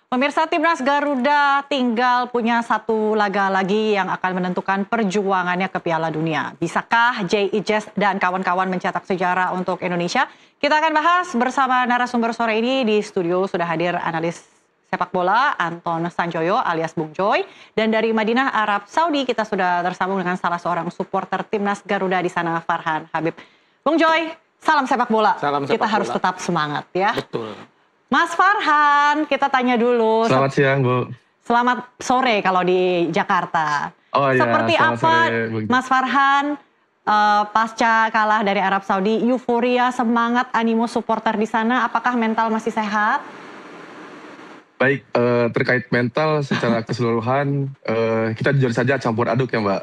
Pemirsa, Timnas Garuda tinggal punya satu laga lagi yang akan menentukan perjuangannya ke Piala Dunia. Bisakah Jay Ijes dan kawan-kawan mencetak sejarah untuk Indonesia? Kita akan bahas bersama narasumber sore ini. Di studio sudah hadir analis sepak bola Anton Sanjoyo alias Bung Joy. Dan dari Madinah, Arab Saudi, kita sudah tersambung dengan salah seorang supporter Timnas Garuda di sana, Farhan Habib. Bung Joy, salam sepak bola. Salam sepak kita bola. harus tetap semangat ya. Betul. Mas Farhan, kita tanya dulu. Selamat siang, Bu. Selamat sore kalau di Jakarta. Oh iya, Seperti apa, sore, Mas Farhan, pasca kalah dari Arab Saudi, euforia, semangat, animo supporter di sana, apakah mental masih sehat? Baik, terkait mental secara keseluruhan, kita jujur saja campur aduk ya, Mbak.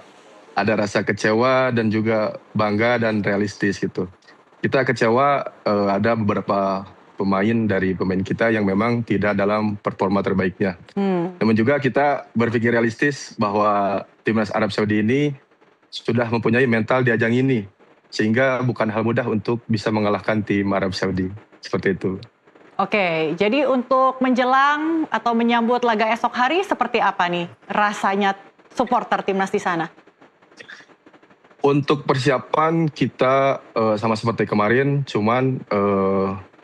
Ada rasa kecewa dan juga bangga dan realistis gitu. Kita kecewa ada beberapa pemain dari pemain kita yang memang tidak dalam performa terbaiknya. Namun juga kita berpikir realistis bahwa Timnas Arab Saudi ini sudah mempunyai mental di ajang ini. Sehingga bukan hal mudah untuk bisa mengalahkan tim Arab Saudi. Seperti itu. Oke, jadi untuk menjelang atau menyambut laga esok hari seperti apa nih rasanya supporter Timnas di sana? Untuk persiapan kita sama seperti kemarin, cuman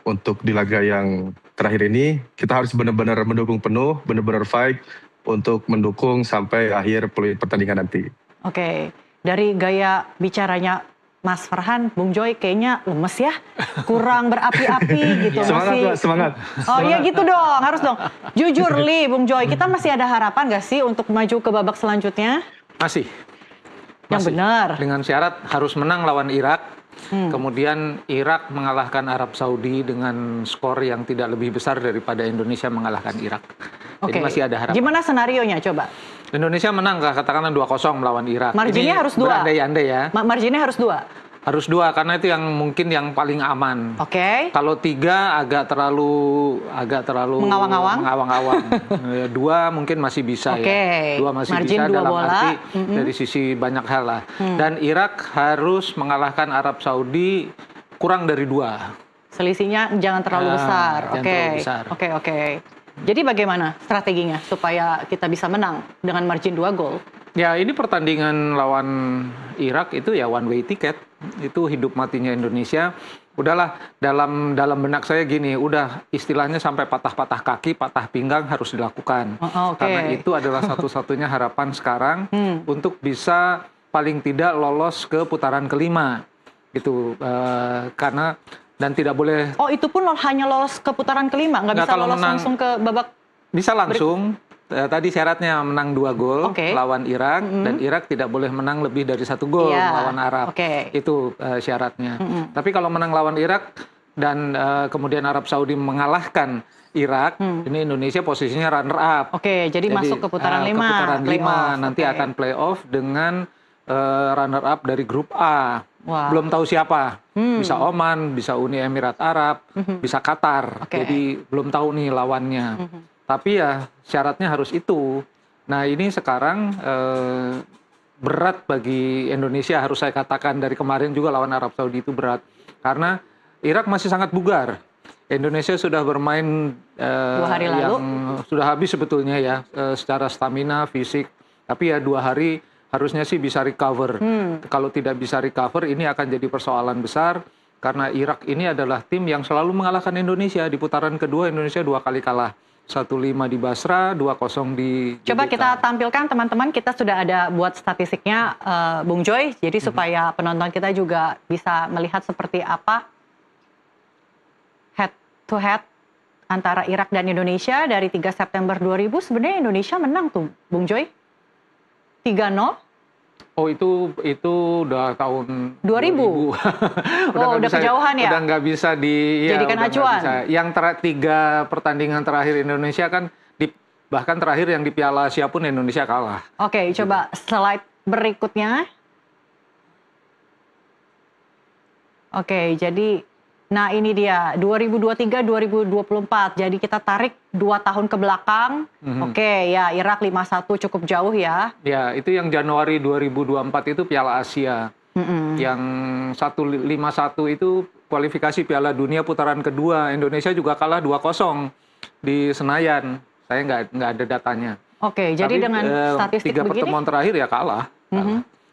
untuk di laga yang terakhir ini kita harus benar-benar mendukung penuh, benar-benar fight untuk mendukung sampai akhir pertandingan nanti. Oke, dari gaya bicaranya Mas Farhan, Bung Joy kayaknya lemes ya, kurang berapi-api gitu. Semangat, semangat. Oh iya gitu dong, harus dong. Jujur Li, Bung Joy, kita masih ada harapan gak sih untuk maju ke babak selanjutnya? Masih. Yang benar. Dengan syarat harus menang lawan Irak. Kemudian Irak mengalahkan Arab Saudi dengan skor yang tidak lebih besar daripada Indonesia mengalahkan Irak. Jadi masih ada harapan. Gimana senarionya coba? Indonesia menang, katakanlah 2-0 melawan Irak. Marginnya harus 2. Berandai-andai ya. Marginnya harus 2. Harus 2 karena itu yang mungkin yang paling aman. Oke. Kalau 3 agak terlalu mengawang-awang. 2 mungkin masih bisa ya. 2 masih margin bisa 2 dalam bola. arti dari sisi banyak hal lah. Dan Irak harus mengalahkan Arab Saudi kurang dari 2. Selisihnya jangan terlalu besar. Oke. Jadi bagaimana strateginya supaya kita bisa menang dengan margin 2 gol? Ya ini pertandingan lawan Irak itu ya one way ticket. Itu hidup matinya Indonesia. Udahlah dalam benak saya gini, udah istilahnya sampai patah-patah kaki, patah pinggang harus dilakukan. Karena itu adalah satu-satunya harapan sekarang untuk bisa paling tidak lolos ke putaran kelima. Gitu. Karena dan tidak boleh. Oh itu pun hanya lolos ke putaran kelima, nggak bisa lolos langsung ke babak. Bisa langsung. Tadi syaratnya menang 2 gol lawan Irak dan Irak tidak boleh menang lebih dari 1 gol lawan Arab. Itu syaratnya. Tapi kalau menang lawan Irak dan kemudian Arab Saudi mengalahkan Irak, ini Indonesia posisinya runner up. Jadi masuk ke putaran 5. Ke putaran 5 nanti akan playoff dengan runner up dari grup A. Belum tahu siapa. Bisa Oman, bisa Uni Emirat Arab, bisa Qatar. Jadi belum tahu nih lawannya. Tapi ya syaratnya harus itu. Nah ini sekarang berat bagi Indonesia, harus saya katakan dari kemarin juga lawan Arab Saudi itu berat. Karena Irak masih sangat bugar. Indonesia sudah bermain 2 hari lalu. Yang sudah habis sebetulnya ya secara stamina, fisik. Tapi ya 2 hari harusnya sih bisa recover. Kalau tidak bisa recover ini akan jadi persoalan besar. Karena Irak ini adalah tim yang selalu mengalahkan Indonesia. Di putaran kedua Indonesia 2 kali kalah. 1-5 di Basra, 2-0 di JBK. Coba kita tampilkan teman-teman, kita sudah ada buat statistiknya Bung Joy, jadi supaya penonton kita juga bisa melihat seperti apa head to head antara Irak dan Indonesia dari 3 September 2000, sebenarnya Indonesia menang tuh Bung Joy, 3-0. Oh itu udah tahun 2000. Udah kejauhan ya. Udah nggak bisa jadikan acuan. Yang 3 pertandingan terakhir Indonesia kan bahkan terakhir yang di Piala Asia pun Indonesia kalah. Coba slide berikutnya. Jadi nah ini dia 2023-2024. Jadi kita tarik 2 tahun ke belakang. Ya Irak 5-1 cukup jauh ya. Ya, itu yang Januari 2024 itu Piala Asia. Yang 151 itu kualifikasi Piala Dunia putaran kedua. Indonesia juga kalah 2-0 di Senayan. Saya nggak ada datanya. Oke, jadi dengan statistik 3 begini, pertemuan terakhir ya kalah.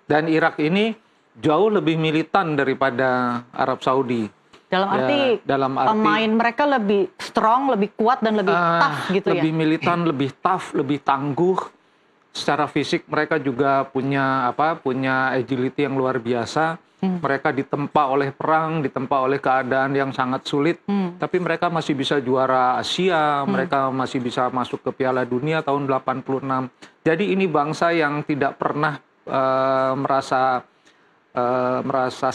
Dan Irak ini jauh lebih militan daripada Arab Saudi. dalam arti pemain mereka lebih strong, lebih kuat dan lebih tough gitu ya. Lebih militan, lebih tough, lebih tangguh. Secara fisik mereka juga punya agility yang luar biasa. Mereka ditempa oleh perang, ditempa oleh keadaan yang sangat sulit, tapi mereka masih bisa juara Asia, mereka masih bisa masuk ke Piala Dunia tahun 86. Jadi ini bangsa yang tidak pernah merasa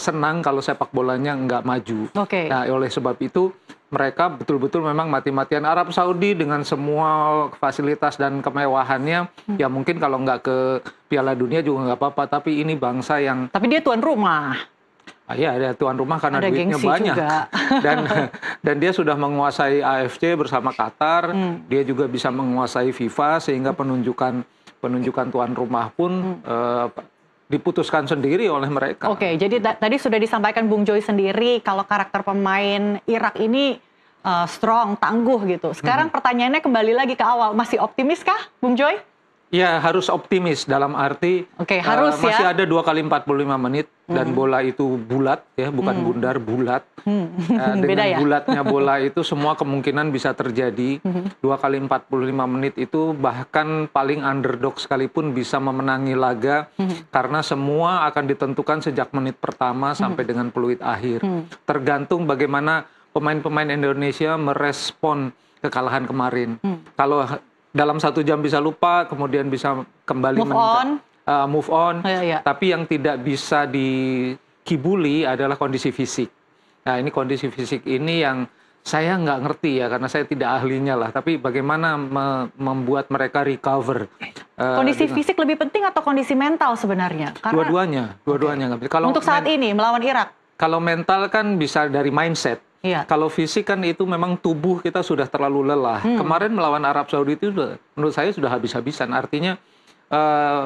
senang kalau sepak bolanya nggak maju. Nah, oleh sebab itu mereka betul-betul memang mati-matian. Arab Saudi dengan semua fasilitas dan kemewahannya, ya mungkin kalau nggak ke Piala Dunia juga nggak apa-apa. Tapi ini bangsa yang... Tapi dia tuan rumah. Iya, ada tuan rumah karena ada duitnya banyak. Juga. dan dia sudah menguasai AFC bersama Qatar. Dia juga bisa menguasai FIFA sehingga penunjukan tuan rumah pun diputuskan sendiri oleh mereka. Oke, jadi tadi sudah disampaikan Bung Joy sendiri kalau karakter pemain Irak ini strong, tangguh gitu. Sekarang pertanyaannya kembali lagi ke awal, masih optimis kah Bung Joy? Ya, harus optimis dalam arti harus masih ada 2 kali 45 menit dan bola itu bulat ya, bukan bundar, bulat. Dengan beda ya? bulatnya bola itu semua kemungkinan bisa terjadi. 2 kali 45 menit itu bahkan paling underdog sekalipun bisa memenangi laga karena semua akan ditentukan sejak menit pertama sampai dengan peluit akhir. Tergantung bagaimana pemain-pemain Indonesia merespon kekalahan kemarin. Kalau dalam 1 jam bisa lupa, kemudian bisa kembali move on. Tapi yang tidak bisa dikibuli adalah kondisi fisik. Nah, ini kondisi fisik ini yang saya nggak ngerti ya, karena saya tidak ahlinya lah. Tapi bagaimana membuat mereka recover? Kondisi fisik lebih penting atau kondisi mental sebenarnya? Dua-duanya. Kalau untuk saat ini melawan Irak? Kalau mental kan bisa dari mindset. Kalau fisik kan itu memang tubuh kita sudah terlalu lelah. Kemarin melawan Arab Saudi itu menurut saya sudah habis-habisan. Artinya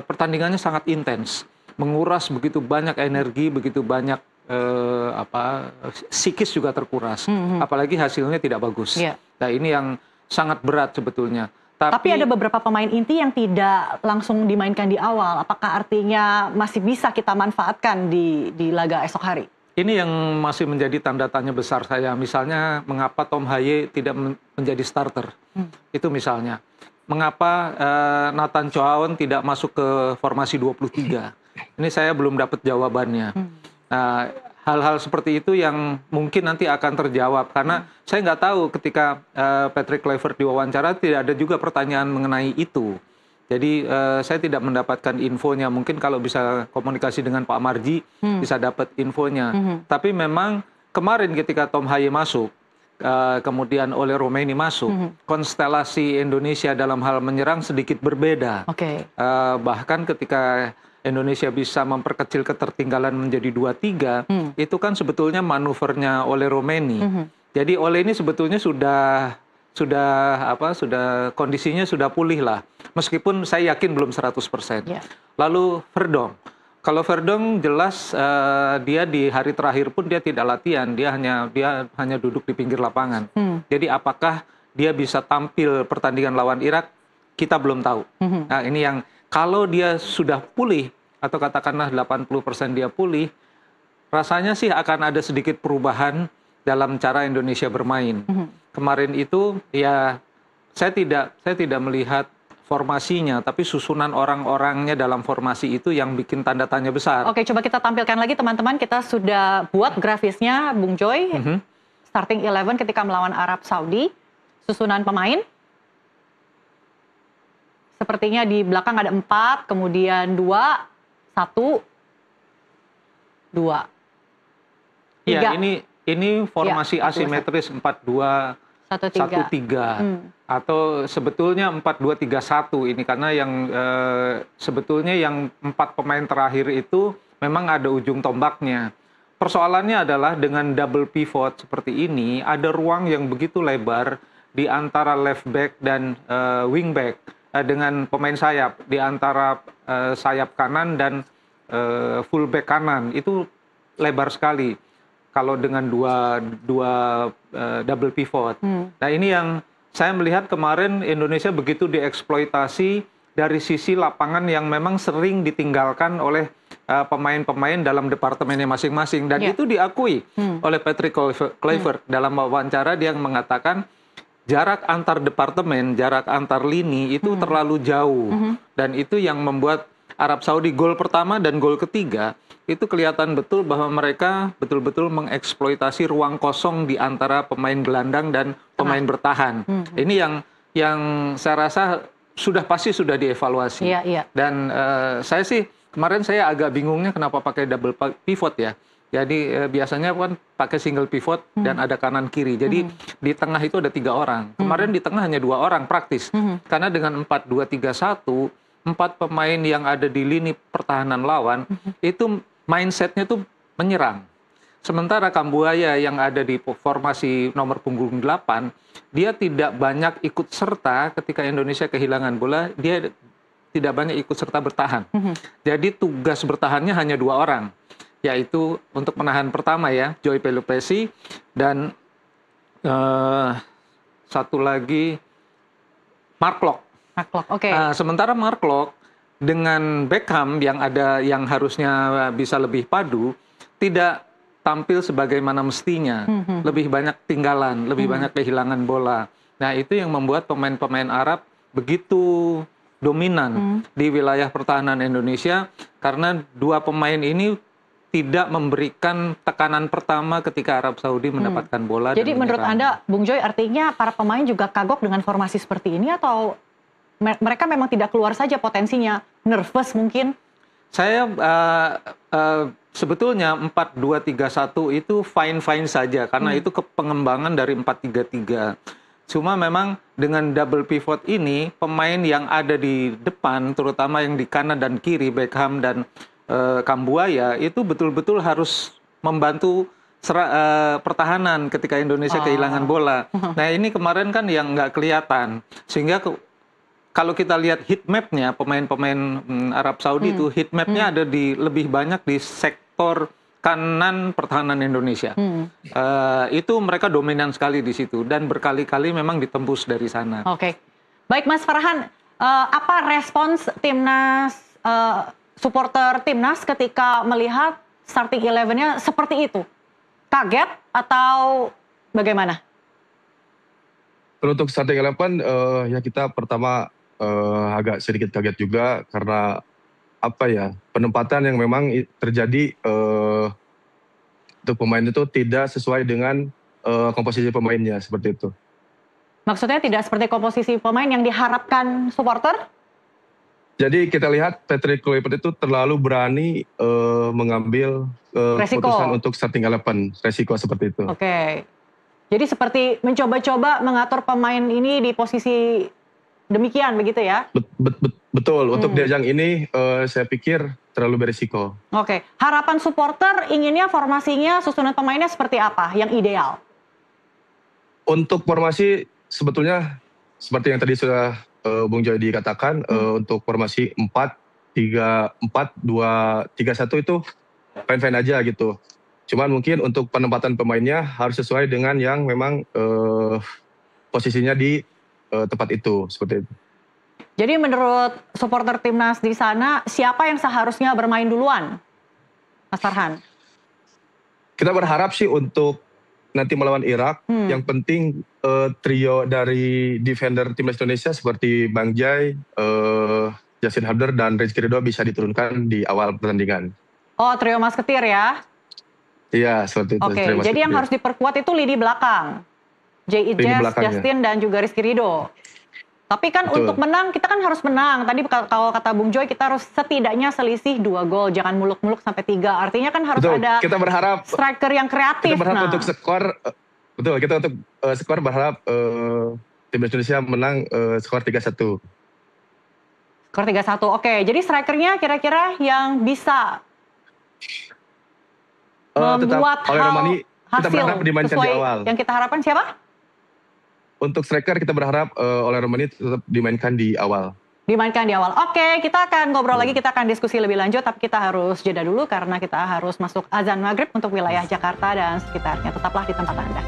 pertandingannya sangat intens, menguras begitu banyak energi, begitu banyak psikis juga terkuras. Apalagi hasilnya tidak bagus. Nah, ini yang sangat berat sebetulnya. Tapi ada beberapa pemain inti yang tidak langsung dimainkan di awal. Apakah artinya masih bisa kita manfaatkan di laga esok hari? Ini yang masih menjadi tanda tanya besar saya. Misalnya, mengapa Tom Haye tidak menjadi starter? Itu misalnya. Mengapa Nathan Choaon tidak masuk ke formasi 23? Ini saya belum dapat jawabannya. Nah, hal-hal seperti itu yang mungkin nanti akan terjawab. Karena saya nggak tahu ketika Patrick Kluivert diwawancara, tidak ada juga pertanyaan mengenai itu. Jadi saya tidak mendapatkan infonya. Mungkin kalau bisa komunikasi dengan Pak Marji bisa dapat infonya. Tapi memang kemarin ketika Tom Haye masuk, kemudian oleh Romaini masuk, konstelasi Indonesia dalam hal menyerang sedikit berbeda. Bahkan ketika Indonesia bisa memperkecil ketertinggalan menjadi 2-3, itu kan sebetulnya manuvernya oleh Romaini. Jadi oleh ini sebetulnya sudah kondisinya sudah pulih lah. Meskipun saya yakin belum 100%. Lalu Verdong. Kalau Verdong jelas dia di hari terakhir pun dia tidak latihan, dia hanya duduk di pinggir lapangan. Jadi apakah dia bisa tampil pertandingan lawan Irak? Kita belum tahu. Nah, ini yang kalau dia sudah pulih atau katakanlah 80% dia pulih, rasanya sih akan ada sedikit perubahan dalam cara Indonesia bermain. Kemarin itu ya saya tidak melihat formasinya, tapi susunan orang-orangnya dalam formasi itu yang bikin tanda tanya besar. Oke, coba kita tampilkan lagi teman-teman. Kita sudah buat grafisnya, Bung Joy. Starting 11 ketika melawan Arab Saudi. Susunan pemain. Sepertinya di belakang ada 4, kemudian 2, 1, 2. Iya, ini formasi asimetris 4-2 1-3 atau sebetulnya 4-2-3-1 ini, karena yang sebetulnya yang 4 pemain terakhir itu memang ada ujung tombaknya. Persoalannya adalah dengan double pivot seperti ini, ada ruang yang begitu lebar di antara left back dan wing back dengan pemain sayap, di antara sayap kanan dan full back kanan itu lebar sekali. Kalau dengan dua double pivot. Nah, ini yang saya melihat kemarin Indonesia begitu dieksploitasi dari sisi lapangan yang memang sering ditinggalkan oleh pemain-pemain dalam departemennya masing-masing. Dan itu diakui oleh Patrick Kluivert dalam wawancara. Dia mengatakan jarak antar departemen, jarak antar lini itu terlalu jauh. Dan itu yang membuat Arab Saudi gol pertama dan gol ketiga itu kelihatan betul bahwa mereka betul-betul mengeksploitasi ruang kosong di antara pemain gelandang dan pemain bertahan. Ini yang saya rasa pasti sudah dievaluasi. Dan saya sih kemarin saya agak bingungnya kenapa pakai double pivot ya. Jadi biasanya kan pakai single pivot dan ada kanan kiri. Jadi di tengah itu ada 3 orang. Kemarin di tengah hanya 2 orang praktis. Karena dengan 4-2-3-1, 4 pemain yang ada di lini pertahanan lawan itu mindsetnya tuh menyerang. Sementara Kambuaya yang ada di formasi nomor punggung 8, dia tidak banyak ikut serta ketika Indonesia kehilangan bola, dia tidak banyak ikut serta bertahan. Jadi tugas bertahannya hanya 2 orang, yaitu untuk menahan pertama ya, Joy Pelupesi, dan satu lagi Mark Locke. Sementara Mark Locke dengan Beckham yang harusnya bisa lebih padu, tidak tampil sebagaimana mestinya, lebih banyak tinggalan, lebih banyak kehilangan bola. Nah itu yang membuat pemain-pemain Arab begitu dominan di wilayah pertahanan Indonesia, karena 2 pemain ini tidak memberikan tekanan pertama ketika Arab Saudi mendapatkan bola. Jadi menurut Anda, Bung Joy, artinya para pemain juga kagok dengan formasi seperti ini, atau mereka memang tidak keluar saja potensinya, nervous mungkin? Saya sebetulnya 4-2-3-1 itu fine-fine saja, karena itu pengembangan dari 4-3-3. Cuma memang dengan double pivot ini, pemain yang ada di depan, terutama yang di kanan dan kiri, Beckham dan Kambuaya, itu betul-betul harus membantu pertahanan ketika Indonesia kehilangan bola. Nah ini kemarin kan yang nggak kelihatan, sehingga kalau kita lihat heat map-nya, pemain-pemain Arab Saudi itu heat map-nya ada lebih banyak di sektor kanan pertahanan Indonesia. Itu mereka dominan sekali di situ dan berkali-kali memang ditembus dari sana. Baik Mas Farhan, apa respons timnas, supporter timnas ketika melihat starting 11-nya seperti itu? Kaget atau bagaimana? Untuk starting 11 ya kita pertama agak sedikit kaget juga, karena penempatan yang memang terjadi untuk pemain itu tidak sesuai dengan komposisi pemainnya, seperti itu. Maksudnya tidak seperti komposisi pemain yang diharapkan supporter? Jadi kita lihat Patrick Kluivert itu terlalu berani mengambil keputusan untuk starting 11, resiko seperti itu. Jadi seperti mencoba-coba mengatur pemain ini di posisi demikian, begitu ya? Betul, untuk di ajang ini saya pikir terlalu berisiko. Harapan supporter inginnya formasinya, susunan pemainnya seperti apa yang ideal? Untuk formasi sebetulnya seperti yang tadi sudah Bung Joy dikatakan, untuk formasi 4-3-1 itu fine-fine aja gitu. Cuman mungkin untuk penempatan pemainnya harus sesuai dengan yang memang posisinya di tempat itu, seperti itu. Jadi menurut supporter timnas di sana, siapa yang seharusnya bermain duluan, Mas Farhan? Kita berharap sih untuk nanti melawan Irak, yang penting trio dari defender timnas Indonesia seperti Bang Jai, Justin Hubner, dan Rizky Ridho bisa diturunkan di awal pertandingan. Trio Masketir ya? Iya, seperti itu. Jadi yang harus diperkuat itu lini belakang. J.I. Jess, Justin, dan juga Rizky Ridho. Tapi kan untuk menang, kita kan harus menang. Tadi kalau kata Bung Joy, kita harus setidaknya selisih 2 gol. Jangan muluk-muluk sampai 3. Artinya kan harus ada kita berharap striker yang kreatif. Kita berharap untuk skor, kita untuk skor berharap timnas Indonesia menang skor 3-1. Skor 3-1, jadi strikernya kira-kira yang bisa membuat hasil sesuai yang kita harapkan siapa? Untuk striker kita berharap oleh Romani tetap dimainkan di awal. Kita akan ngobrol lagi, kita akan diskusi lebih lanjut, tapi kita harus jeda dulu karena kita harus masuk azan maghrib untuk wilayah Jakarta dan sekitarnya. Tetaplah di tempat Anda.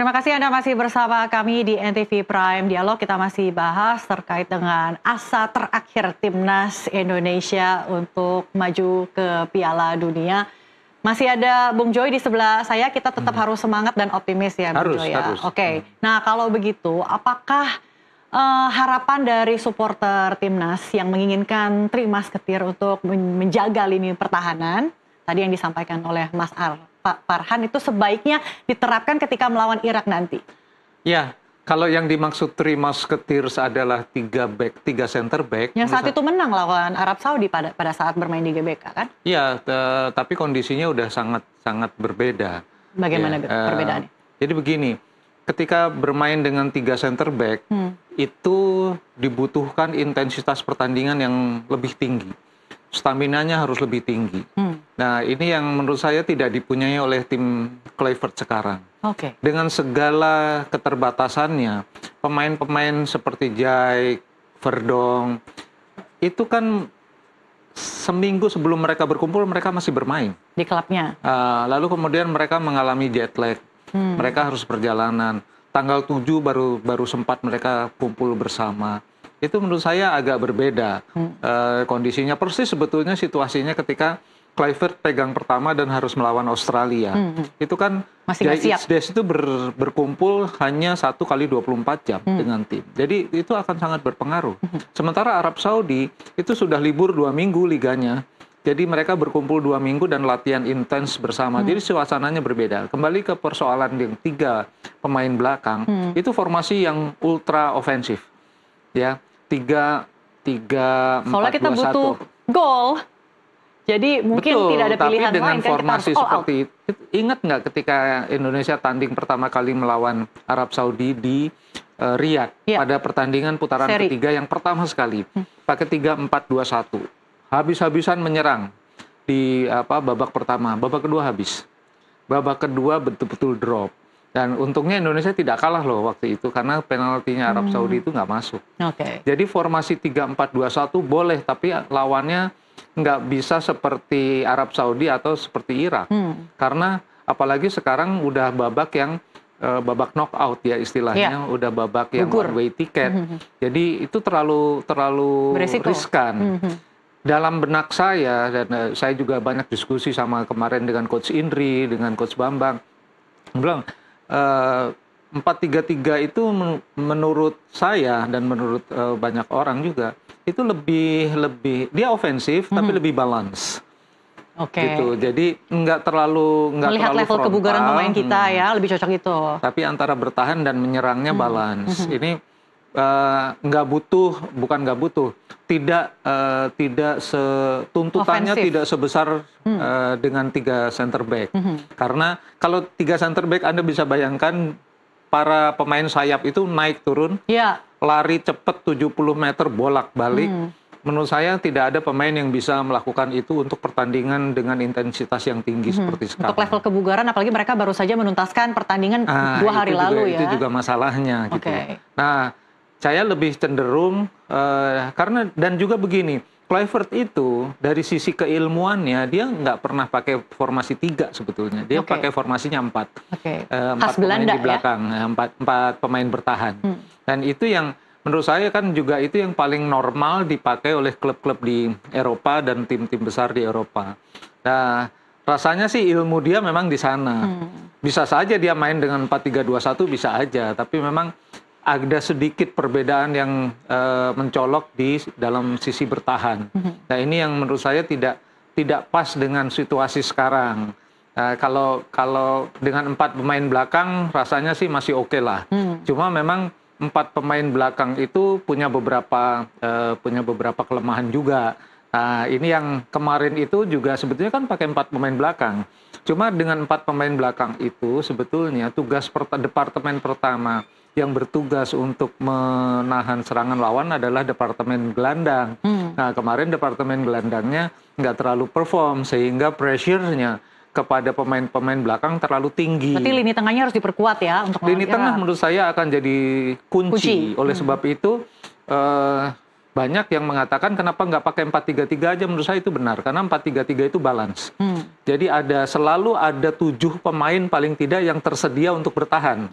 Terima kasih Anda masih bersama kami di NTV Prime Dialog. Kita masih bahas terkait dengan asa terakhir Timnas Indonesia untuk maju ke Piala Dunia. Masih ada Bung Joy di sebelah saya, kita tetap harus semangat dan optimis ya Bung Joy ya. Oke. Nah kalau begitu, apakah harapan dari supporter Timnas yang menginginkan Trimas Ketir untuk menjaga lini pertahanan, tadi yang disampaikan oleh Mas Pak Farhan, itu sebaiknya diterapkan ketika melawan Irak nanti? Ya, kalau yang dimaksud Trimas Ketir adalah 3 center back. Yang saat itu menang lawan Arab Saudi pada saat bermain di GBK kan? Iya, tapi kondisinya udah sangat berbeda. Bagaimana perbedaannya? Jadi begini, ketika bermain dengan 3 center back, itu dibutuhkan intensitas pertandingan yang lebih tinggi. Staminanya harus lebih tinggi. Nah, ini yang menurut saya tidak dipunyai oleh tim Kluivert sekarang. Oke. Dengan segala keterbatasannya, pemain-pemain seperti Jai, Verdong, itu kan seminggu sebelum mereka berkumpul, mereka masih bermain. Di klubnya? Lalu kemudian mereka mengalami jet lag. Mereka harus perjalanan. Tanggal 7 baru sempat mereka kumpul bersama. Itu menurut saya agak berbeda kondisinya. Persis sebetulnya situasinya ketika Kluivert pegang pertama dan harus melawan Australia. Itu kan Jai itu berkumpul hanya 1 kali 24 jam dengan tim. Jadi itu akan sangat berpengaruh. Sementara Arab Saudi itu sudah libur 2 minggu liganya. Jadi mereka berkumpul 2 minggu dan latihan intens bersama. Jadi suasananya berbeda. Kembali ke persoalan yang 3 pemain belakang, itu formasi yang ultra ofensif. Ya, 3-4-2-1. Soalnya kita butuh gol. Jadi mungkin tidak ada pilihan tapi dengan lain kan, formasi seperti itu. Ingat nggak ketika Indonesia tanding pertama kali melawan Arab Saudi di Riyadh pada pertandingan putaran ketiga yang pertama sekali, pakai 3-4-2-1. Habis-habisan menyerang di babak pertama, babak kedua habis. Babak kedua betul-betul drop. Dan untungnya Indonesia tidak kalah loh waktu itu karena penaltinya Arab Saudi itu nggak masuk. Jadi formasi 3-4-2-1 boleh, tapi lawannya nggak bisa seperti Arab Saudi atau seperti Irak. Karena apalagi sekarang udah babak yang babak knockout ya istilahnya, udah babak yang one way ticket. Jadi itu terlalu riskan. Dalam benak saya, dan saya juga banyak diskusi sama kemarin dengan Coach Indri, dengan Coach Bambang, bilang 4-3-3 itu menurut saya dan menurut banyak orang juga itu lebih dia ofensif tapi lebih balance. Gitu. Jadi nggak terlalu melihat level frontal, kebugaran pemain kita ya, lebih cocok itu. Tapi antara bertahan dan menyerangnya balance. Ini bukan nggak butuh, tidak tuntutannya tidak sebesar dengan 3 center back. Karena kalau 3 center back Anda bisa bayangkan para pemain sayap itu naik turun, lari cepat 70 meter bolak-balik. Menurut saya tidak ada pemain yang bisa melakukan itu untuk pertandingan dengan intensitas yang tinggi seperti sekarang. Untuk level kebugaran, apalagi mereka baru saja menuntaskan pertandingan 2 hari lalu ya. Itu juga masalahnya. Gitu. Nah, saya lebih cenderung karena dan juga begini, Kluivert itu dari sisi keilmuannya dia nggak pernah pakai formasi 3 sebetulnya, dia pakai formasinya 4, 4 pemain di belakang, ya? 4 pemain bertahan, dan itu yang menurut saya kan juga itu yang paling normal dipakai oleh klub-klub di Eropa dan tim-tim besar di Eropa. Nah, rasanya sih ilmu dia memang di sana, bisa saja dia main dengan 4-3-2-1 bisa aja, tapi memang ada sedikit perbedaan yang mencolok di dalam sisi bertahan. Nah ini yang menurut saya tidak pas dengan situasi sekarang. Kalau dengan 4 pemain belakang rasanya sih masih oke lah. Cuma memang 4 pemain belakang itu punya beberapa kelemahan juga. Nah ini yang kemarin itu juga sebetulnya kan pakai 4 pemain belakang. Cuma dengan 4 pemain belakang itu sebetulnya tugas departemen pertama yang bertugas untuk menahan serangan lawan adalah departemen gelandang. Nah kemarin departemen gelandangnya nggak terlalu perform sehingga pressure-nya kepada pemain-pemain belakang terlalu tinggi. Berarti lini tengahnya harus diperkuat ya untuk lini tengah menurut saya akan jadi kunci. Oleh sebab itu banyak yang mengatakan kenapa nggak pakai 4-3-3 aja, menurut saya itu benar. Karena 4-3-3 itu balance. Jadi selalu ada 7 pemain paling tidak yang tersedia untuk bertahan.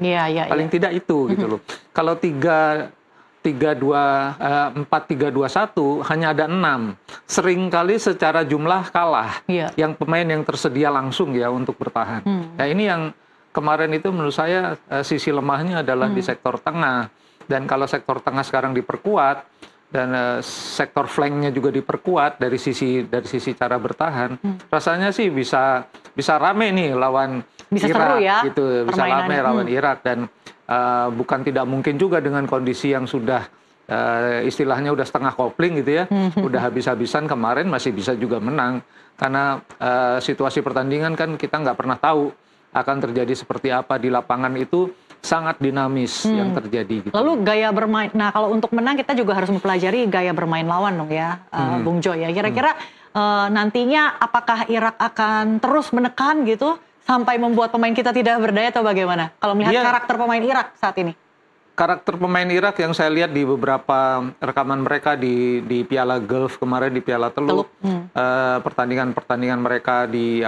Paling tidak itu gitu loh. Kalau 4-3-2-1 hanya ada 6. Seringkali secara jumlah kalah. Yang pemain yang tersedia langsung ya untuk bertahan. Nah ini yang kemarin itu menurut saya sisi lemahnya adalah di sektor tengah. Dan kalau sektor tengah sekarang diperkuat dan sektor flanknya juga diperkuat dari sisi cara bertahan, rasanya sih bisa rame nih lawan bisa Irak seru ya, gitu, bisa rame lawan Irak dan bukan tidak mungkin juga dengan kondisi yang sudah istilahnya udah setengah kopling gitu ya, udah habis-habisan kemarin masih bisa juga menang karena situasi pertandingan kan kita nggak pernah tahu akan terjadi seperti apa di lapangan itu. Sangat dinamis yang terjadi. Gitu. Lalu gaya bermain, nah kalau untuk menang kita juga harus mempelajari gaya bermain lawan dong ya, Bung Joy ya. Kira-kira nantinya apakah Irak akan terus menekan gitu sampai membuat pemain kita tidak berdaya atau bagaimana? Kalau melihat karakter pemain Irak saat ini. Karakter pemain Irak yang saya lihat di beberapa rekaman mereka di Piala Gulf kemarin, di Piala Teluk. Pertandingan mereka di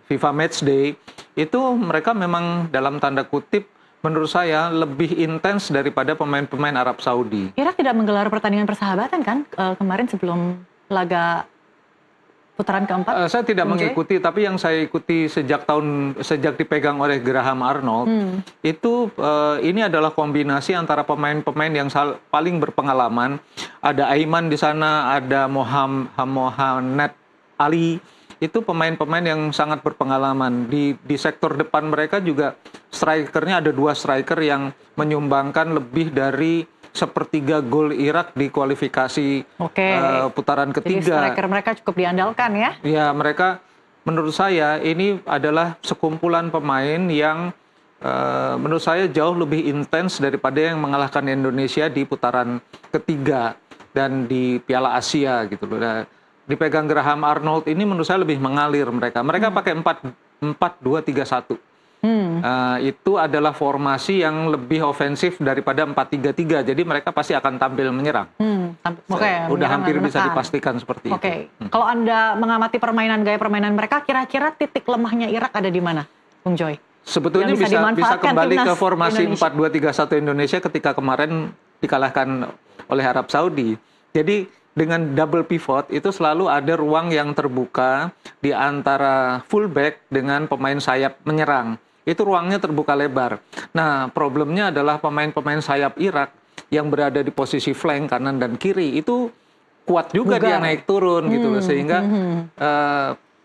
FIFA Matchday itu mereka memang dalam tanda kutip menurut saya lebih intens daripada pemain-pemain Arab Saudi. Irak tidak menggelar pertandingan persahabatan kan kemarin sebelum laga putaran keempat? Saya tidak mengikuti, tapi yang saya ikuti sejak dipegang oleh Graham Arnold, itu ini adalah kombinasi antara pemain-pemain yang paling berpengalaman. Ada Aiman di sana, ada Mohamed Ali, itu pemain-pemain yang sangat berpengalaman. Di sektor depan mereka juga strikernya ada 2 striker yang menyumbangkan lebih dari 1/3 gol Irak di kualifikasi putaran ketiga. Jadi striker mereka cukup diandalkan ya? Ya, mereka menurut saya ini adalah sekumpulan pemain yang menurut saya jauh lebih intens daripada yang mengalahkan Indonesia di putaran ketiga dan di Piala Asia gitu loh. Nah, dipegang Graham Arnold ini menurut saya lebih mengalir mereka. Mereka pakai 4-2-3-1. Itu adalah formasi yang lebih ofensif daripada 4-3-3. Jadi mereka pasti akan tampil menyerang. Udah hampir bisa dipastikan seperti itu. Kalau Anda mengamati gaya permainan mereka, kira-kira titik lemahnya Irak ada di mana, Bung Joy? Sebetulnya bisa kembali ke formasi 4-2-3-1 Indonesia ketika kemarin dikalahkan oleh Arab Saudi. Jadi dengan double pivot itu selalu ada ruang yang terbuka di antara fullback dengan pemain sayap menyerang. Itu ruangnya terbuka lebar. Nah, problemnya adalah pemain-pemain sayap Irak yang berada di posisi flank kanan dan kiri itu kuat juga dia naik turun gitu loh, sehingga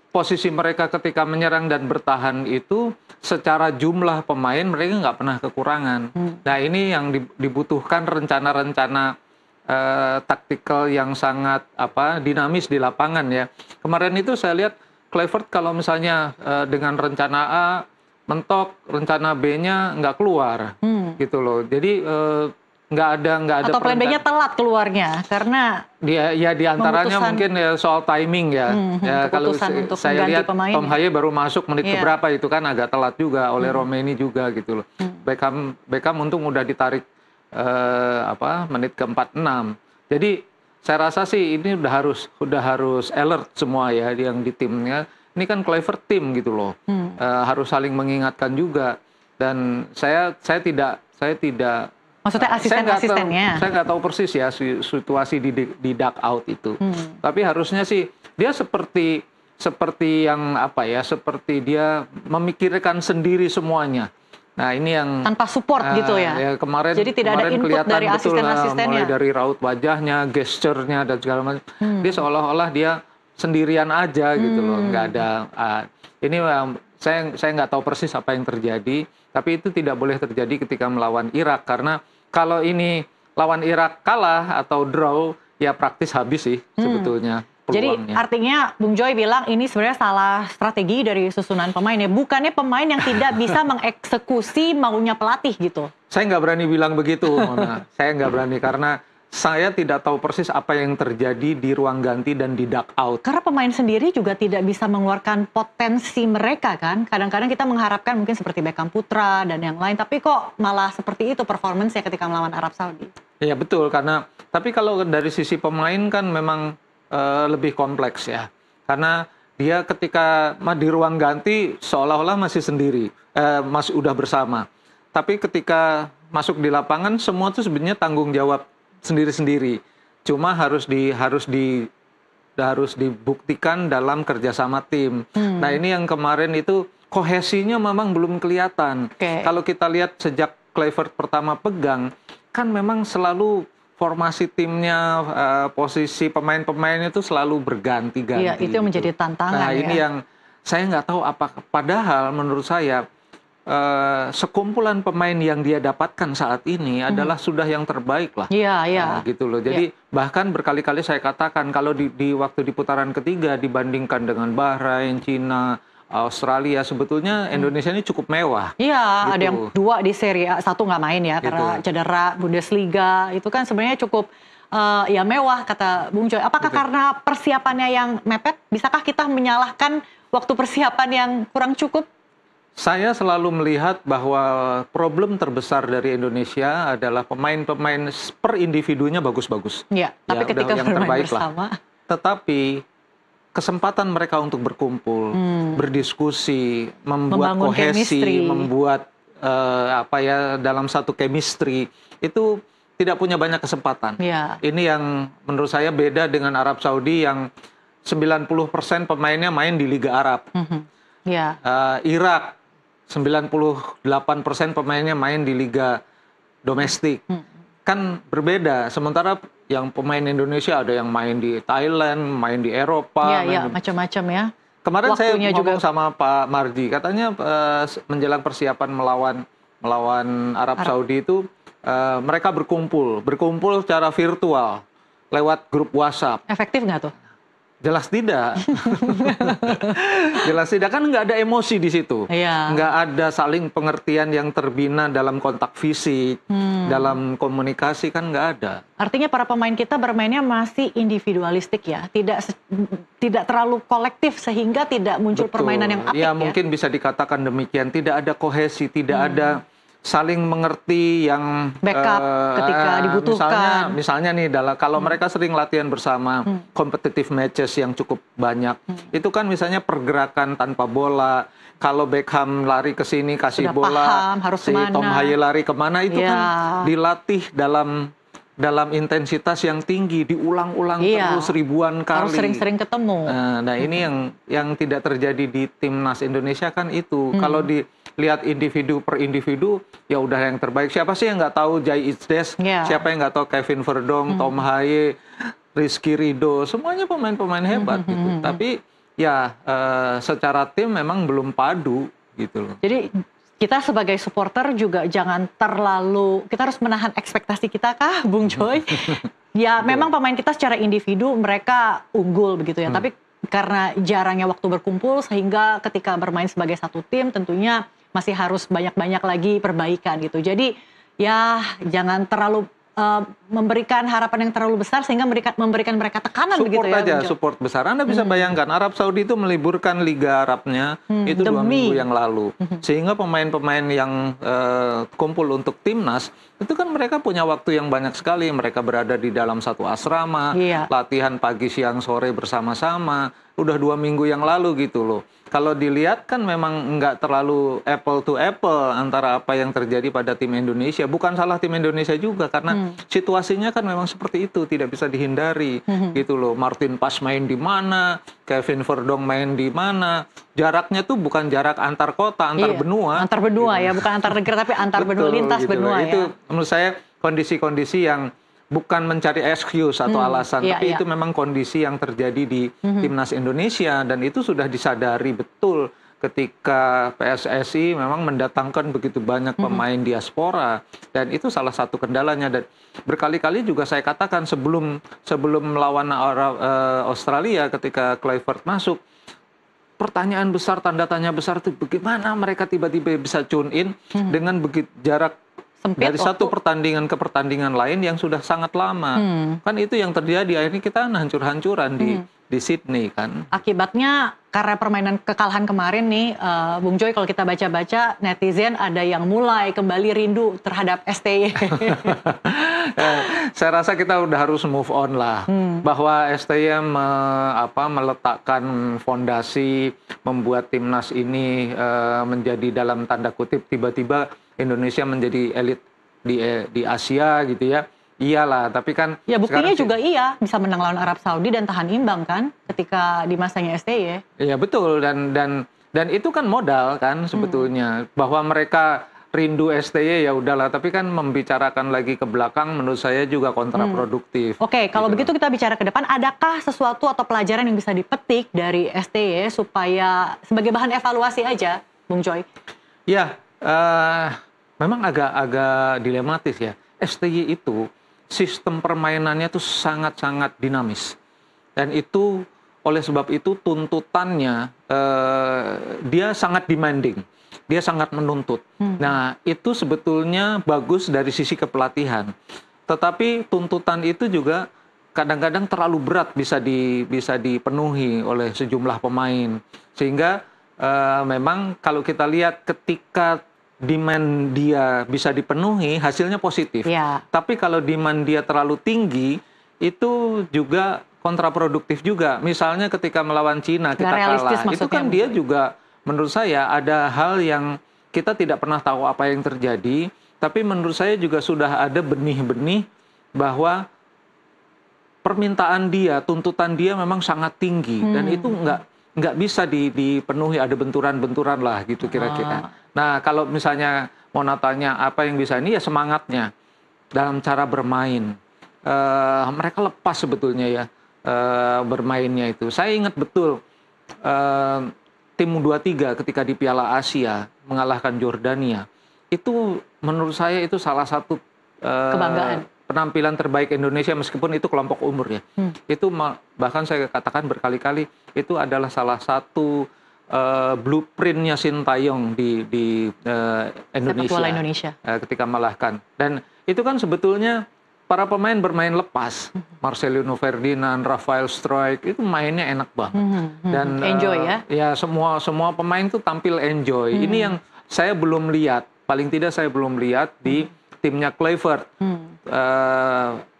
posisi mereka ketika menyerang dan bertahan itu secara jumlah pemain mereka nggak pernah kekurangan. Nah, ini yang dibutuhkan rencana-rencana taktikal yang sangat dinamis di lapangan ya. Kemarin itu saya lihat Kluivert kalau misalnya dengan rencana A mentok, rencana B-nya nggak keluar, gitu loh. Jadi nggak ada. Atau plan B-nya telat keluarnya karena dia di antaranya mungkin ya soal timing ya. Kalau saya lihat Tom Haye baru masuk menit keberapa itu kan agak telat juga oleh Romeni juga gitu loh. Beckham untung udah ditarik menit ke-46. Jadi saya rasa sih ini udah harus alert semua ya yang di timnya. Ini kan Kluivert tim gitu loh, harus saling mengingatkan juga. Dan saya tidak. Maksudnya asisten-asistennya? Saya nggak tahu persis ya situasi di dugout itu. Tapi harusnya sih dia seperti yang seperti dia memikirkan sendiri semuanya. Nah ini yang tanpa support gitu ya. Kemarin jadi tidak ada input dari asisten-asistennya. Mulai dari raut wajahnya, gesturnya dan segala macam. Dia seolah-olah dia sendirian aja gitu loh, nggak ada. Ini saya nggak tahu persis apa yang terjadi, tapi itu tidak boleh terjadi ketika melawan Irak karena kalau ini lawan Irak kalah atau draw ya praktis habis sih sebetulnya. Jadi artinya Bung Joy bilang ini sebenarnya salah strategi dari susunan pemain ya, bukannya pemain yang tidak bisa mengeksekusi maunya pelatih gitu. Saya nggak berani bilang begitu, Mona. Saya nggak berani karena saya tidak tahu persis apa yang terjadi di ruang ganti dan di dugout. Karena pemain sendiri juga tidak bisa mengeluarkan potensi mereka kan. Kadang-kadang kita mengharapkan mungkin seperti Beckham Putra dan yang lain, tapi kok malah seperti itu performance-nya ketika melawan Arab Saudi. Iya betul, karena Tapi kalau dari sisi pemain kan memang lebih kompleks ya. Karena dia ketika di ruang ganti seolah-olah masih sendiri, masih udah bersama. Tapi ketika masuk di lapangan semua tuh sebenarnya tanggung jawab sendiri-sendiri. Cuma harus dibuktikan dalam kerjasama tim. Nah ini yang kemarin itu kohesinya memang belum kelihatan. Kalau kita lihat sejak Kluivert pertama pegang, kan memang selalu formasi timnya, posisi pemain-pemain itu selalu berganti-ganti. Iya, itu yang menjadi tantangan. Nah, ini yang saya nggak tahu apa. Padahal menurut saya sekumpulan pemain yang dia dapatkan saat ini adalah sudah yang terbaik lah. Iya, iya. Nah, gitu loh. Jadi bahkan berkali-kali saya katakan kalau di waktu di putaran ketiga dibandingkan dengan Bahrain, Cina, Australia, sebetulnya Indonesia ini cukup mewah. Iya, gitu. ada yang 2 di Serie A, 1 nggak main ya karena cedera. Bundesliga itu kan sebenarnya cukup ya mewah kata Bung Joy. Apakah karena persiapannya yang mepet? Bisakah kita menyalahkan waktu persiapan yang kurang cukup? Saya selalu melihat bahwa problem terbesar dari Indonesia adalah pemain-pemain per individunya bagus-bagus. Iya, tapi ketika yang bermain terbaik bersama. Tetapi kesempatan mereka untuk berkumpul, berdiskusi, membuat Membangun kohesi, chemistry. membuat dalam satu chemistry itu tidak punya banyak kesempatan. Ya. Ini yang menurut saya beda dengan Arab Saudi yang 90% pemainnya main di Liga Arab. Ya. Irak 98% pemainnya main di liga domestik. Kan berbeda. Sementara yang pemain Indonesia ada yang main di Thailand, main di Eropa. Iya, macam-macam ya. Kemarin Waktunya saya ngomong sama Pak Marji, katanya menjelang persiapan melawan Arab Saudi itu mereka berkumpul secara virtual lewat grup WhatsApp. Efektif nggak tuh? Jelas tidak. Jelas tidak, kan nggak ada emosi di situ. Iya. Nggak ada saling pengertian yang terbina dalam kontak fisik, dalam komunikasi, kan nggak ada. Artinya para pemain kita bermainnya masih individualistik ya, tidak terlalu kolektif sehingga tidak muncul permainan yang apik ya. Mungkin bisa dikatakan demikian. Tidak ada kohesi, tidak ada saling mengerti yang backup ketika dibutuhkan. Misalnya nih, kalau mereka sering latihan bersama, competitive matches yang cukup banyak, itu kan misalnya pergerakan tanpa bola. Kalau Beckham lari ke sini kasih Sudah bola, paham, harus si kemana. Tom Haye lari kemana, itu kan dilatih dalam intensitas yang tinggi, diulang-ulang terus ribuan kali. Harus sering-sering ketemu. Nah ini yang tidak terjadi di timnas Indonesia kan itu. Kalau dilihat individu per individu, ya udah yang terbaik. Siapa sih yang nggak tahu Jai Itzdes? Siapa yang nggak tahu Kevin Verdong, Tom Haye, Rizky Ridho? Semuanya pemain-pemain hebat gitu. Tapi ya secara tim memang belum padu gitu loh. Jadi kita sebagai supporter juga jangan terlalu, kita harus menahan ekspektasi kita kah, Bung Joy? Ya memang pemain kita secara individu mereka unggul begitu ya, tapi karena jarangnya waktu berkumpul sehingga ketika bermain sebagai satu tim tentunya masih harus banyak-banyak lagi perbaikan gitu. Jadi ya jangan terlalu memberikan harapan yang terlalu besar sehingga memberikan mereka tekanan begitu ya. Support aja, support besar. Anda bisa bayangkan Arab Saudi itu meliburkan Liga Arabnya itu 2 minggu yang lalu. Sehingga pemain-pemain yang kumpul untuk timnas, itu kan mereka punya waktu yang banyak sekali. Mereka berada di dalam satu asrama, latihan pagi, siang, sore bersama-sama. Udah 2 minggu yang lalu gitu loh. Kalau dilihat kan memang nggak terlalu apple to apple antara apa yang terjadi pada tim Indonesia. Bukan salah tim Indonesia juga karena situasinya kan memang seperti itu, tidak bisa dihindari gitu loh. Martin Pas main di mana, Kevin Verdong main di mana. Jaraknya tuh bukan jarak antar kota, antar benua. Antar benua gitu. Ya, bukan antar negara tapi antar benua, lintas gitu benua ya. Itu menurut saya kondisi-kondisi yang bukan mencari excuse atau alasan, tapi itu memang kondisi yang terjadi di timnas Indonesia dan itu sudah disadari betul ketika PSSI memang mendatangkan begitu banyak pemain diaspora dan itu salah satu kendalanya. Dan berkali-kali juga saya katakan sebelum melawan Australia ketika Kluivert masuk, pertanyaan besar, tanda tanya besar itu bagaimana mereka tiba-tiba bisa tune in dengan begitu jarak sempit dari satu pertandingan ke pertandingan lain yang sudah sangat lama. Kan itu yang terjadi, akhirnya kita hancur-hancuran di Sydney kan. Akibatnya karena permainan kekalahan kemarin nih, Bung Joy, kalau kita baca-baca netizen ada yang mulai kembali rindu terhadap STY. Saya rasa kita udah harus move on lah, bahwa STY meletakkan fondasi, membuat timnas ini menjadi dalam tanda kutip tiba-tiba Indonesia menjadi elit di Asia gitu ya. Iyalah, tapi kan ya buktinya juga bisa menang lawan Arab Saudi dan tahan imbang kan ketika di masanya STY. Iya betul, dan itu kan modal kan sebetulnya, bahwa mereka rindu STY ya udahlah, tapi kan membicarakan lagi ke belakang menurut saya juga kontraproduktif. Oke, kalau gitu. Begitu kita bicara ke depan, adakah sesuatu atau pelajaran yang bisa dipetik dari STY supaya sebagai bahan evaluasi aja, Bung Joy? Ya, memang agak dilematis ya. STY itu sistem permainannya tuh sangat-sangat dinamis, dan itu oleh sebab itu tuntutannya dia sangat demanding, dia sangat menuntut. Nah itu sebetulnya bagus dari sisi kepelatihan, tetapi tuntutan itu juga kadang-kadang terlalu berat bisa dipenuhi oleh sejumlah pemain, sehingga memang kalau kita lihat ketika demand dia bisa dipenuhi, hasilnya positif. Ya. Tapi kalau demand dia terlalu tinggi, itu juga kontraproduktif juga. Misalnya ketika melawan Cina kita kalah, itu kan dia juga menurut saya ada hal yang kita tidak pernah tahu apa yang terjadi, tapi menurut saya juga sudah ada benih-benih bahwa permintaan dia, tuntutan dia memang sangat tinggi, dan itu nggak bisa dipenuhi, ada benturan-benturan lah gitu kira-kira. Nah kalau misalnya mau tanya apa yang bisa ini, ya semangatnya dalam cara bermain. Mereka lepas sebetulnya ya bermainnya itu. Saya ingat betul tim U23 ketika di Piala Asia mengalahkan Jordania. Itu menurut saya itu salah satu kebanggaan. Penampilan terbaik Indonesia meskipun itu kelompok umur ya. Itu bahkan saya katakan berkali-kali itu adalah salah satu blueprintnya Sintayong di Indonesia. Ketika melahkan. Dan itu kan sebetulnya para pemain bermain lepas. Marcelino Ferdinand, Rafael Struijk itu mainnya enak banget. Dan enjoy ya. Ya semua pemain itu tampil enjoy. Ini yang saya belum lihat. Paling tidak saya belum lihat di timnya Kluivert.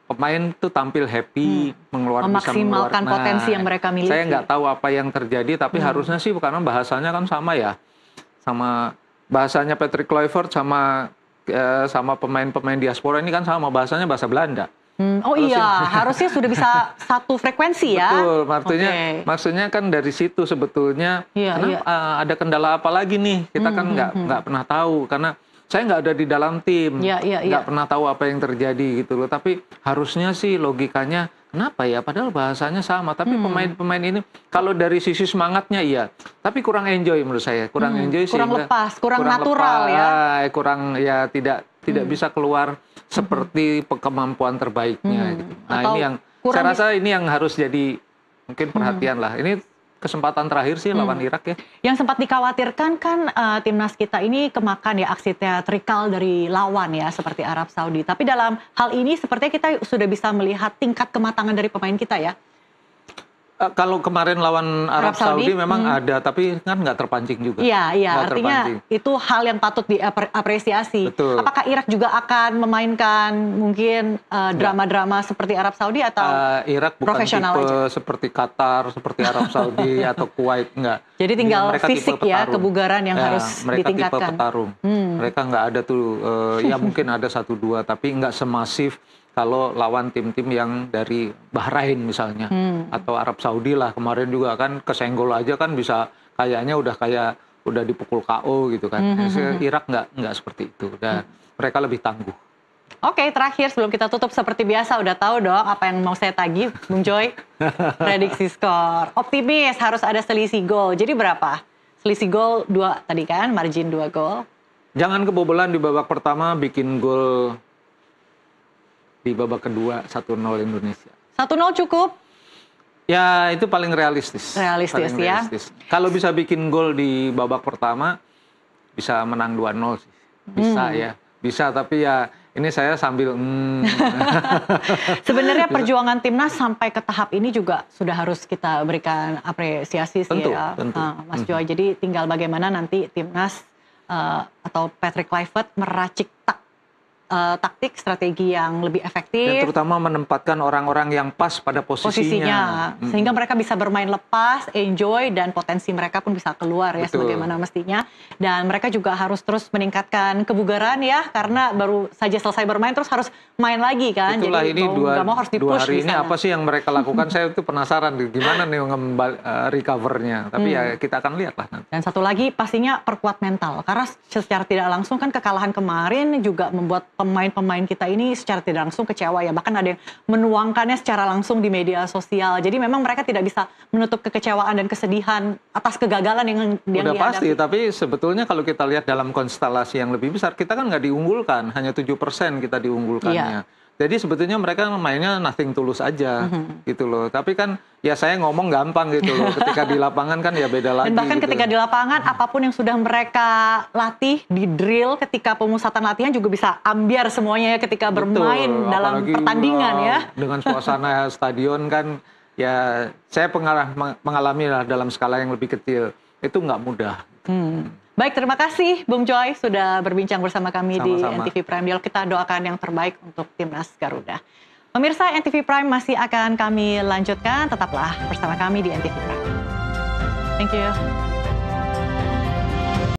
Pemain itu tampil happy, memaksimalkan potensi yang mereka miliki. Saya nggak tahu apa yang terjadi, tapi harusnya sih karena bahasanya kan sama ya, sama bahasanya Patrick Kluivert sama pemain-pemain diaspora ini kan sama, bahasanya bahasa Belanda. Harusnya sudah bisa satu frekuensi ya. Betul, maksudnya kan dari situ sebetulnya. Ada kendala apa lagi nih? Kita kan nggak pernah tahu karena saya nggak ada di dalam tim, nggak pernah tahu apa yang terjadi gitu loh. Tapi harusnya sih logikanya kenapa ya? Padahal bahasanya sama. Tapi pemain-pemain ini kalau dari sisi semangatnya iya, tapi kurang enjoy menurut saya, kurang enjoy sih. Kurang lepas, kurang natural lepas, ya. Tidak bisa keluar seperti kemampuan terbaiknya. Gitu. Nah ini yang saya rasa ini yang harus jadi mungkin perhatian lah. Ini kesempatan terakhir sih lawan Irak ya. Yang sempat dikhawatirkan kan timnas kita ini kemakan ya aksi teatrikal dari lawan ya seperti Arab Saudi. Tapi dalam hal ini sepertinya kita sudah bisa melihat tingkat kematangan dari pemain kita ya. Kalau kemarin lawan Arab Saudi memang ada, tapi kan nggak terpancing juga. Iya, artinya itu hal yang patut diapresiasi. Betul. Apakah Irak juga akan memainkan mungkin drama-drama seperti Arab Saudi atau Irak bukan profesional tipe aja? Seperti Qatar, seperti Arab Saudi atau Kuwait, enggak. Jadi tinggal fisik ya, kebugaran yang harus mereka ditingkatkan. Mereka tipe petarung. Mereka nggak ada tuh, ya mungkin ada 1-2, tapi nggak semasif kalau lawan tim-tim yang dari Bahrain misalnya, atau Arab Saudi lah, kemarin juga kan kesenggol aja kan bisa kayaknya udah dipukul KO gitu kan. Irak nggak seperti itu, dan mereka lebih tangguh. Oke, terakhir sebelum kita tutup seperti biasa udah tahu dong apa yang mau saya tagih, Bung Joy. Prediksi skor. Optimis harus ada selisih gol. Jadi berapa? Selisih gol 2 tadi kan, margin 2 gol. Jangan kebobolan di babak pertama, bikin gol di babak kedua 1-0 Indonesia. 1-0 cukup? Ya, itu paling realistis. Realistis ya. Kalau bisa bikin gol di babak pertama, bisa menang 2-0 sih. Bisa ya. Bisa, tapi ya Ini saya sambil Sebenarnya perjuangan timnas sampai ke tahap ini juga sudah harus kita berikan apresiasi sih tentu, ya, tentu. Mas Joy. Jadi tinggal bagaimana nanti timnas atau Patrick Kluivert meracik taktik strategi yang lebih efektif. Dan terutama menempatkan orang-orang yang pas pada posisinya. Sehingga mereka bisa bermain lepas, enjoy, dan potensi mereka pun bisa keluar ya sebagaimana mestinya. Dan mereka juga harus terus meningkatkan kebugaran ya, karena baru saja selesai bermain terus harus main lagi kan. Itulah jadi ini mau harus dua di-push hari di ini sana. apa sih yang mereka lakukan? Saya itu penasaran gimana nih recovernya. Tapi ya kita akan lihat lah nanti. Dan satu lagi pastinya perkuat mental, karena secara tidak langsung kan kekalahan kemarin juga membuat pemain-pemain kita ini secara tidak langsung kecewa ya. Bahkan ada yang menuangkannya secara langsung di media sosial. Jadi memang mereka tidak bisa menutup kekecewaan dan kesedihan atas kegagalan yang Udah dihadapi. pasti, tapi sebetulnya kalau kita lihat dalam konstelasi yang lebih besar, kita kan nggak diunggulkan, hanya 7% kita diunggulkannya. Jadi sebetulnya mereka mainnya nothing tulus aja gitu loh. Tapi kan ya saya ngomong gampang gitu loh. Ketika di lapangan kan ya beda lagi. Dan bahkan gitu. ketika di lapangan apapun yang sudah mereka latih di drill ketika pemusatan latihan juga bisa ambiar semuanya ya ketika bermain dalam Apalagi, pertandingan ya. Dengan suasana stadion kan ya saya mengalami lah dalam skala yang lebih kecil. Itu nggak mudah. Baik, terima kasih Bung Joy sudah berbincang bersama kami di NTV Prime Dialog. Kita doakan yang terbaik untuk timnas Garuda. Pemirsa, NTV Prime masih akan kami lanjutkan. Tetaplah bersama kami di NTV Prime. Thank you.